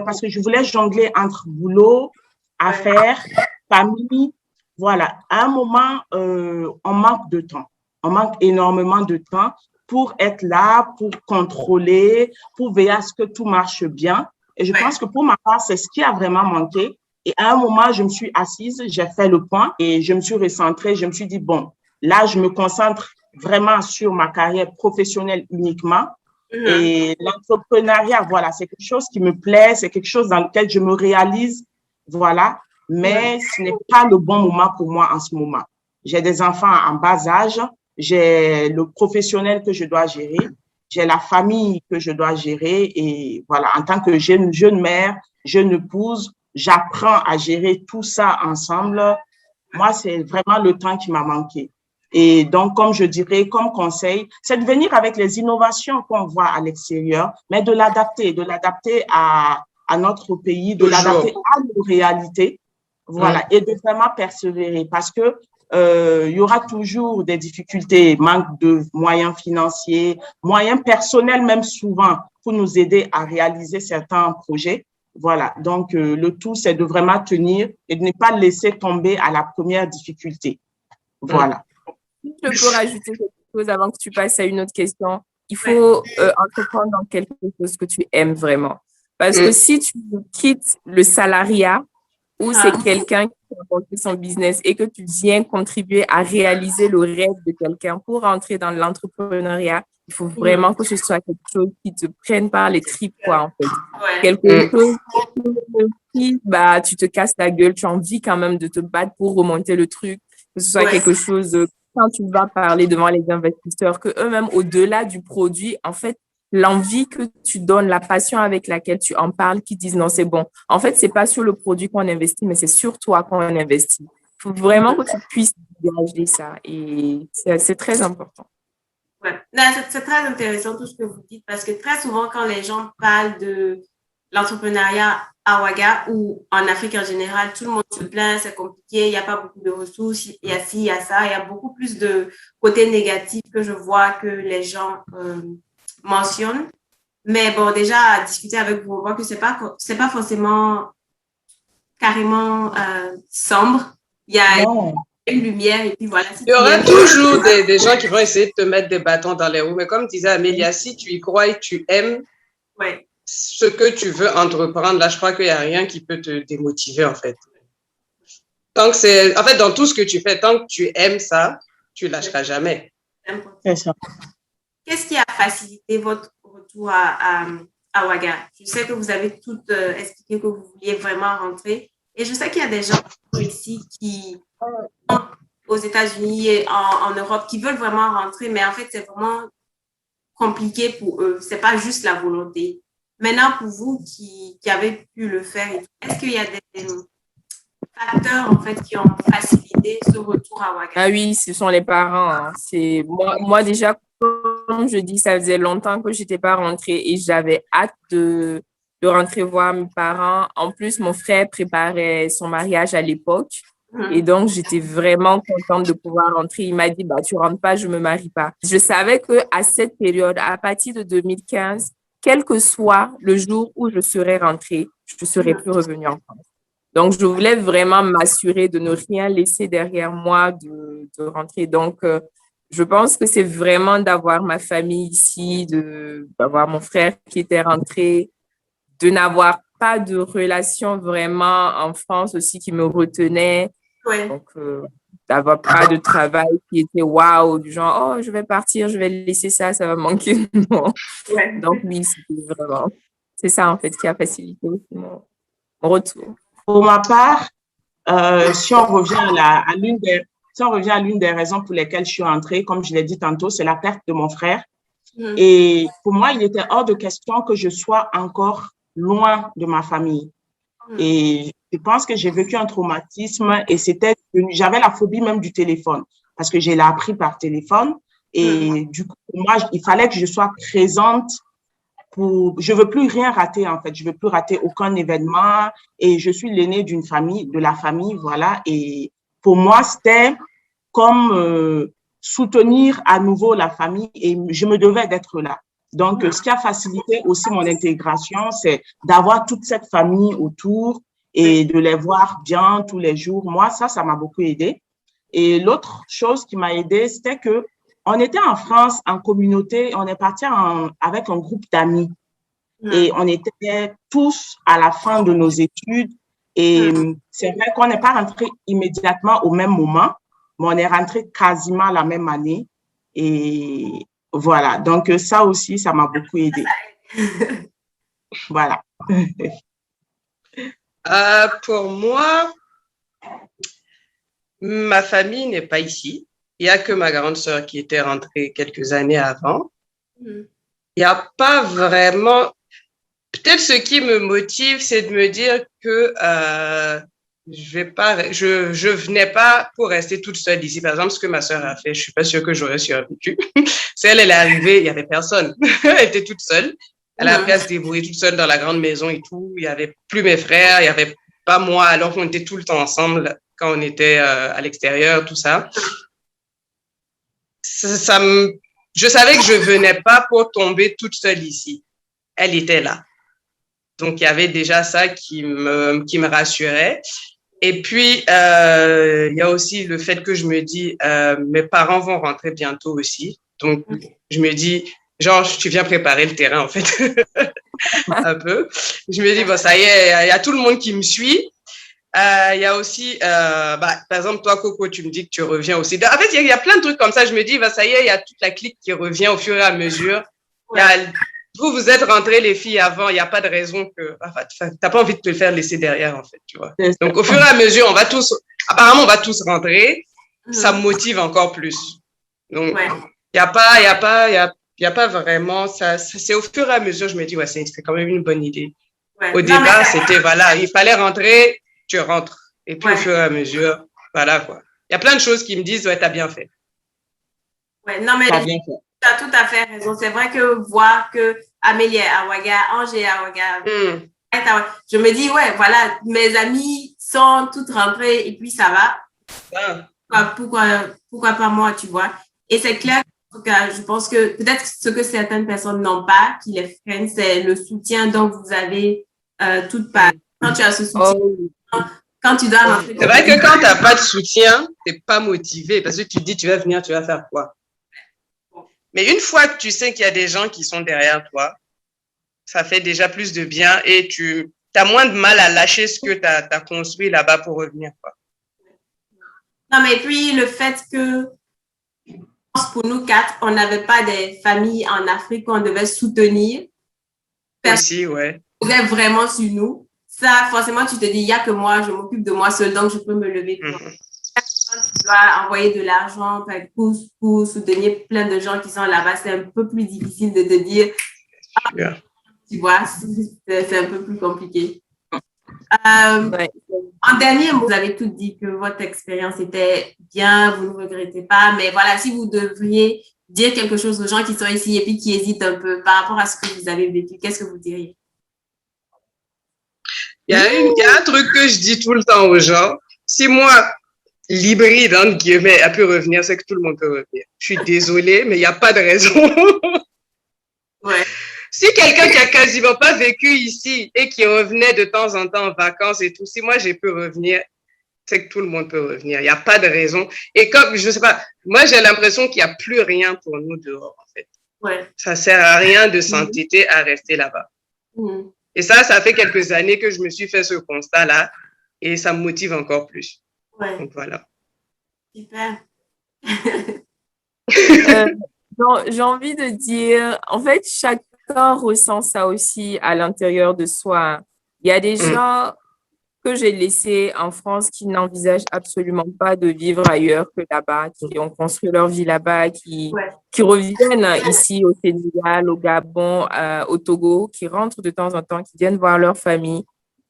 parce que je voulais jongler entre boulot, affaires, famille. Voilà. À un moment, on manque de temps. On manque énormément de temps pour être là, pour contrôler, pour veiller à ce que tout marche bien. Et je pense que pour ma part, c'est ce qui a vraiment manqué. Et à un moment, je me suis assise, j'ai fait le point et je me suis recentrée. Je me suis dit, bon, là, je me concentre vraiment sur ma carrière professionnelle uniquement. Et l'entrepreneuriat, voilà, c'est quelque chose qui me plaît, c'est quelque chose dans lequel je me réalise, voilà. Mais ce n'est pas le bon moment pour moi en ce moment. J'ai des enfants en bas âge, j'ai le professionnel que je dois gérer, j'ai la famille que je dois gérer et voilà, en tant que jeune mère, jeune épouse, j'apprends à gérer tout ça ensemble. Moi, c'est vraiment le temps qui m'a manqué. Et donc, comme je dirais, comme conseil, c'est de venir avec les innovations qu'on voit à l'extérieur, mais de l'adapter à notre pays, de l'adapter à nos réalités. Voilà. Et de vraiment persévérer parce que il y aura toujours des difficultés, manque de moyens financiers, moyens personnels même souvent pour nous aider à réaliser certains projets. Voilà. Donc, le tout, c'est de vraiment tenir et de ne pas laisser tomber à la première difficulté. Voilà. Je peux rajouter quelque chose avant que tu passes à une autre question. Il faut entreprendre dans quelque chose que tu aimes vraiment. Parce que si tu quittes le salariat ou c'est quelqu'un qui a monté son business et que tu viens contribuer à réaliser le rêve de quelqu'un pour rentrer dans l'entrepreneuriat, il faut vraiment que ce soit quelque chose qui te prenne par les tripes, quoi, en fait. Quelque chose qui, bah, tu te casses la gueule, tu as envie quand même de te battre pour remonter le truc, que ce soit quelque chose, quand tu vas parler devant les investisseurs, que eux-mêmes, au-delà du produit, en fait, l'envie que tu donnes, la passion avec laquelle tu en parles, qui disent non, c'est bon. En fait, c'est pas sur le produit qu'on investit, mais c'est sur toi qu'on investit. Il faut vraiment que tu puisses dégager ça et c'est très important. Ouais. C'est très intéressant tout ce que vous dites parce que très souvent, quand les gens parlent de l'entrepreneuriat à Ouaga ou en Afrique en général, tout le monde se plaint, c'est compliqué, il n'y a pas beaucoup de ressources, il y a ci, il y a ça, il y a beaucoup plus de côtés négatifs que je vois que les gens mentionnent. Mais bon, déjà, à discuter avec vous, on voit que c'est pas forcément carrément sombre. Il y a une lumière et puis voilà. Il y aura toujours des gens qui vont essayer de te mettre des bâtons dans les roues. Mais comme disait Amélia, si tu y crois et tu aimes ce que tu veux entreprendre, là, je crois qu'il n'y a rien qui peut te démotiver, en fait. En fait, dans tout ce que tu fais, tant que tu aimes ça, tu ne lâcheras jamais. C'est ça. Qu'est-ce qui a facilité votre retour à Ouaga? Je sais que vous avez tout expliqué que vous vouliez vraiment rentrer. Et je sais qu'il y a des gens ici qui sont aux États-Unis et en Europe qui veulent vraiment rentrer, mais en fait, c'est vraiment compliqué pour eux. C'est pas juste la volonté. Maintenant, pour vous qui avez pu le faire, est-ce qu'il y a des facteurs en fait qui ont facilité ce retour à Ouaga? Ah oui, ce sont les parents. Hein. C'est moi déjà, comme je dis, ça faisait longtemps que je n'étais pas rentrée et j'avais hâte de rentrer voir mes parents. En plus, mon frère préparait son mariage à l'époque. Et donc, j'étais vraiment contente de pouvoir rentrer. Il m'a dit, bah, tu rentres pas, je me marie pas. Je savais qu'à cette période, à partir de 2015, quel que soit le jour où je serais rentrée, je ne serais plus revenue en France. Donc, je voulais vraiment m'assurer de ne rien laisser derrière moi, de rentrer. Donc, je pense que c'est vraiment d'avoir ma famille ici, d'avoir mon frère qui était rentré, de n'avoir pas de relation vraiment en France aussi qui me retenait. Ouais. Donc, d'avoir pas de travail qui était waouh, du genre, oh, je vais partir, je vais laisser ça, ça va manquer. Non. Ouais. Donc, oui, c'est ça en fait qui a facilité aussi mon retour. Pour ma part, si on revient à l'une des raisons pour lesquelles je suis entrée, comme je l'ai dit tantôt, c'est la perte de mon frère. Et pour moi, il était hors de question que je sois encore loin de ma famille. Et je pense que j'ai vécu un traumatisme et j'avais la phobie même du téléphone parce que je l'ai appris par téléphone Et du coup, pour moi, il fallait que je sois présente je veux plus rien rater, en fait. Je veux plus rater aucun événement. Et je suis l'aînée de la famille, voilà. Et pour moi, c'était comme soutenir à nouveau la famille et je me devais d'être là. Donc, ce qui a facilité aussi mon intégration, c'est d'avoir toute cette famille autour et de les voir bien tous les jours. Moi, ça m'a beaucoup aidé. Et l'autre chose qui m'a aidé, c'était que on était en France, en communauté, on est parti avec un groupe d'amis. Et on était tous à la fin de nos études. Et c'est vrai qu'on n'est pas rentré immédiatement au même moment, mais on est rentré quasiment la même année. Et voilà. Donc, ça aussi, ça m'a beaucoup aidé. Voilà. Pour moi, ma famille n'est pas ici. Il n'y a que ma grande sœur qui était rentrée quelques années avant. Il n'y a pas vraiment... Peut-être ce qui me motive, c'est de me dire que je venais pas pour rester toute seule ici. Par exemple, ce que ma sœur a fait, je suis pas sûre que j'aurais survécu. C'est elle est arrivée, il y avait personne. Elle était toute seule. Elle a appris à se débrouiller toute seule dans la grande maison et tout. Il y avait plus mes frères, il y avait pas moi, alors qu'on était tout le temps ensemble quand on était à l'extérieur, tout ça. Je savais que je venais pas pour tomber toute seule ici. Elle était là. Donc, il y avait déjà ça qui me rassurait. Et puis, il y a aussi le fait que je me dis, mes parents vont rentrer bientôt aussi. Donc, je me dis, genre, tu viens préparer le terrain, en fait, un peu. Je me dis, bon, ça y est, il y a tout le monde qui me suit. Il y a aussi, par exemple, toi, Coco, tu me dis que tu reviens aussi. En fait, il y a plein de trucs comme ça. Je me dis, bah, ça y est, il y a toute la clique qui revient au fur et à mesure. Vous êtes rentrées, les filles, avant, il n'y a pas de raison que... T'as pas envie de te le faire laisser derrière, en fait, tu vois. Donc, au fur et à mesure, apparemment, on va tous rentrer. Ça me motive encore plus. Donc, il y a pas vraiment... C'est au fur et à mesure, je me dis, ouais, c'est quand même une bonne idée. Au départ, c'était, voilà, il fallait rentrer, tu rentres. Et puis, au fur et à mesure, voilà, quoi. Il y a plein de choses qui me disent, ouais, t'as bien fait. Ouais, non, mais... Tu as tout à fait raison. C'est vrai que voir que Amélie est à Ouaga, Angers est à Ouaga, je me dis, ouais, voilà, mes amis sont toutes rentrées et puis ça va. Pourquoi pas moi, tu vois? Et c'est clair, en tout cas, je pense que peut-être ce que certaines personnes n'ont pas, qui les freinent, c'est le soutien dont vous avez toutes part. Quand tu as ce soutien, quand tu dois rentrer. C'est vrai que quand tu n'as pas de soutien, tu n'es pas motivé parce que tu te dis, tu vas venir, tu vas faire quoi? Mais une fois que tu sais qu'il y a des gens qui sont derrière toi, ça fait déjà plus de bien et tu as moins de mal à lâcher ce que tu as construit là-bas pour revenir, quoi. Non, mais puis le fait que, pour nous quatre, on n'avait pas des familles en Afrique qu'on devait soutenir. Aussi, ouais. On devait vraiment sur nous. Ça, forcément, tu te dis, il n'y a que moi, je m'occupe de moi seule, donc je peux me lever. Tu dois envoyer de l'argent pour soutenir plein de gens qui sont là-bas. C'est un peu plus difficile de te dire, tu vois, c'est un peu plus compliqué. En dernier, vous avez tout dit que votre expérience était bien, vous ne regrettez pas, mais voilà, si vous devriez dire quelque chose aux gens qui sont ici et puis qui hésitent un peu par rapport à ce que vous avez vécu, qu'est-ce que vous diriez? Il y a un truc que je dis tout le temps aux gens. Si moi, l'hybride, entre guillemets, a pu revenir, c'est que tout le monde peut revenir. Je suis désolée, mais il n'y a pas de raison. Ouais. Si quelqu'un qui a quasiment pas vécu ici et qui revenait de temps en temps en vacances et tout, si moi j'ai pu revenir, c'est que tout le monde peut revenir. Il n'y a pas de raison. Et comme, je sais pas, moi j'ai l'impression qu'il n'y a plus rien pour nous dehors, en fait. Ouais. Ça sert à rien de s'entêter à rester là-bas. Et ça fait quelques années que je me suis fait ce constat-là et ça me motive encore plus. Ouais. Donc voilà. Super. J'ai envie de dire, en fait, chacun ressent ça aussi à l'intérieur de soi. Il y a des gens que j'ai laissés en France qui n'envisagent absolument pas de vivre ailleurs que là-bas, qui ont construit leur vie là-bas, qui reviennent ici au Sénégal, au Gabon, au Togo, qui rentrent de temps en temps, qui viennent voir leur famille,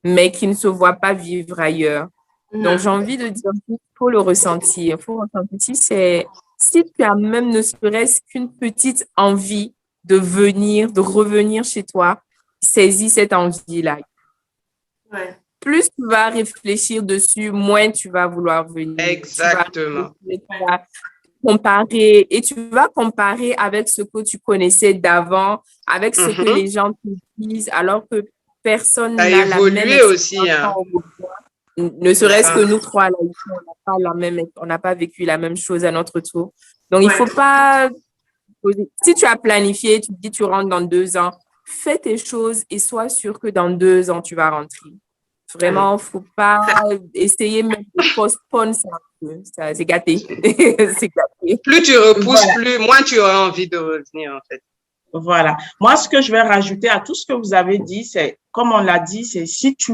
mais qui ne se voient pas vivre ailleurs. Donc, j'ai envie de dire qu'il faut le ressentir. Il faut ressentir si c'est si tu as même ne serait-ce qu'une petite envie de venir, de revenir chez toi, saisis cette envie-là. Ouais. Plus tu vas réfléchir dessus, moins tu vas vouloir venir. Exactement. Tu vas comparer et tu vas comparer avec ce que tu connaissais d'avant, avec ce que les gens te disent, alors que personne n'a la même expérience aussi, hein. Ne serait-ce que nous trois, là, on n'a pas vécu la même chose à notre tour. Donc, il faut pas... Si tu as planifié, tu te dis tu rentres dans 2 ans, fais tes choses et sois sûr que dans 2 ans, tu vas rentrer. Vraiment, il ne faut pas essayer même de postponer ça. C'est gâté. C'est gâté. Plus tu repousses, moins tu auras envie de revenir, en fait. Voilà. Moi, ce que je vais rajouter à tout ce que vous avez dit, c'est, comme on l'a dit, c'est si tu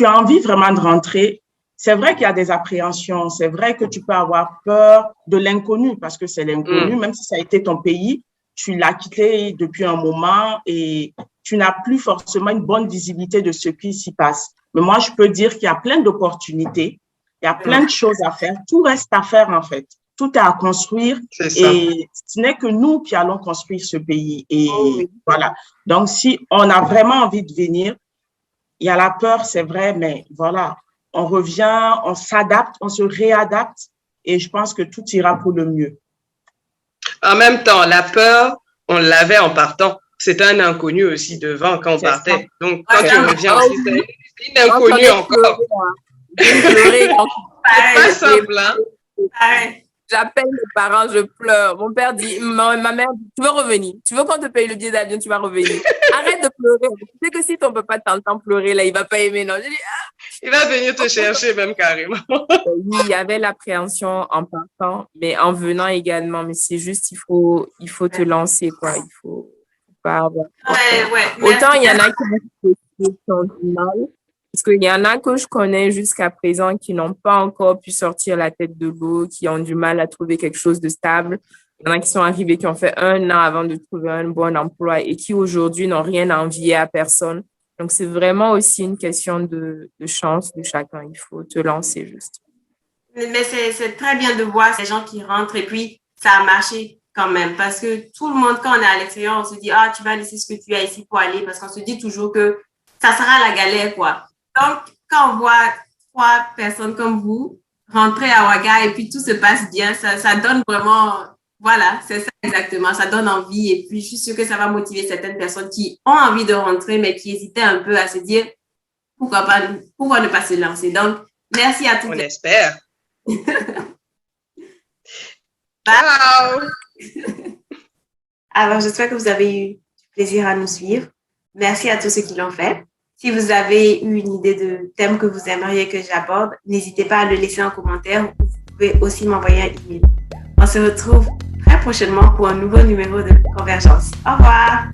as envie vraiment de rentrer, c'est vrai qu'il y a des appréhensions, c'est vrai que tu peux avoir peur de l'inconnu, parce que c'est l'inconnu, même si ça a été ton pays, tu l'as quitté depuis un moment et tu n'as plus forcément une bonne visibilité de ce qui s'y passe. Mais moi, je peux dire qu'il y a plein d'opportunités, il y a plein de choses à faire, tout reste à faire en fait. Tout est à construire et ce n'est que nous qui allons construire ce pays. Et voilà. Donc, si on a vraiment envie de venir, il y a la peur, c'est vrai, mais voilà, on revient, on s'adapte, on se réadapte et je pense que tout ira pour le mieux. En même temps, la peur, on l'avait en partant. C'était un inconnu aussi devant quand on partait. Ça. Donc, quand tu reviens aussi, c'est un inconnu encore. C'est pas simple, hein? J'appelle mes parents, je pleure. Mon père dit, ma mère dit, tu veux revenir? Tu veux qu'on te paye le billet d'avion, tu vas revenir. Arrête de pleurer. Tu sais que si ton papa t'entend pleurer, là, il va pas aimer, non? Je dis, il va venir te chercher même carrément. Oui, il y avait l'appréhension en partant, mais en venant également. Mais c'est juste, il faut te lancer, quoi. Il faut pas avoir... Autant il y en a qui ont du mal. Parce qu'il y en a que je connais jusqu'à présent qui n'ont pas encore pu sortir la tête de l'eau, qui ont du mal à trouver quelque chose de stable. Il y en a qui sont arrivés, qui ont fait 1 an avant de trouver un bon emploi et qui aujourd'hui n'ont rien à envier à personne. Donc, c'est vraiment aussi une question de chance de chacun. Il faut te lancer juste. Mais c'est très bien de voir ces gens qui rentrent et puis ça a marché quand même. Parce que tout le monde, quand on est à l'extérieur, on se dit « Ah, tu vas laisser ce que tu as ici pour aller. » Parce qu'on se dit toujours que ça sera la galère, quoi. Donc, quand on voit 3 personnes comme vous rentrer à Ouaga et puis tout se passe bien, ça donne vraiment, voilà, c'est ça exactement, ça donne envie et puis je suis sûre que ça va motiver certaines personnes qui ont envie de rentrer mais qui hésitaient un peu à se dire pourquoi ne pas se lancer. Donc, merci à tous. On espère. Ciao. Alors, j'espère que vous avez eu du plaisir à nous suivre. Merci à tous ceux qui l'ont fait. Si vous avez eu une idée de thème que vous aimeriez que j'aborde, n'hésitez pas à le laisser en commentaire ou vous pouvez aussi m'envoyer un email. On se retrouve très prochainement pour un nouveau numéro de Convergence. Au revoir!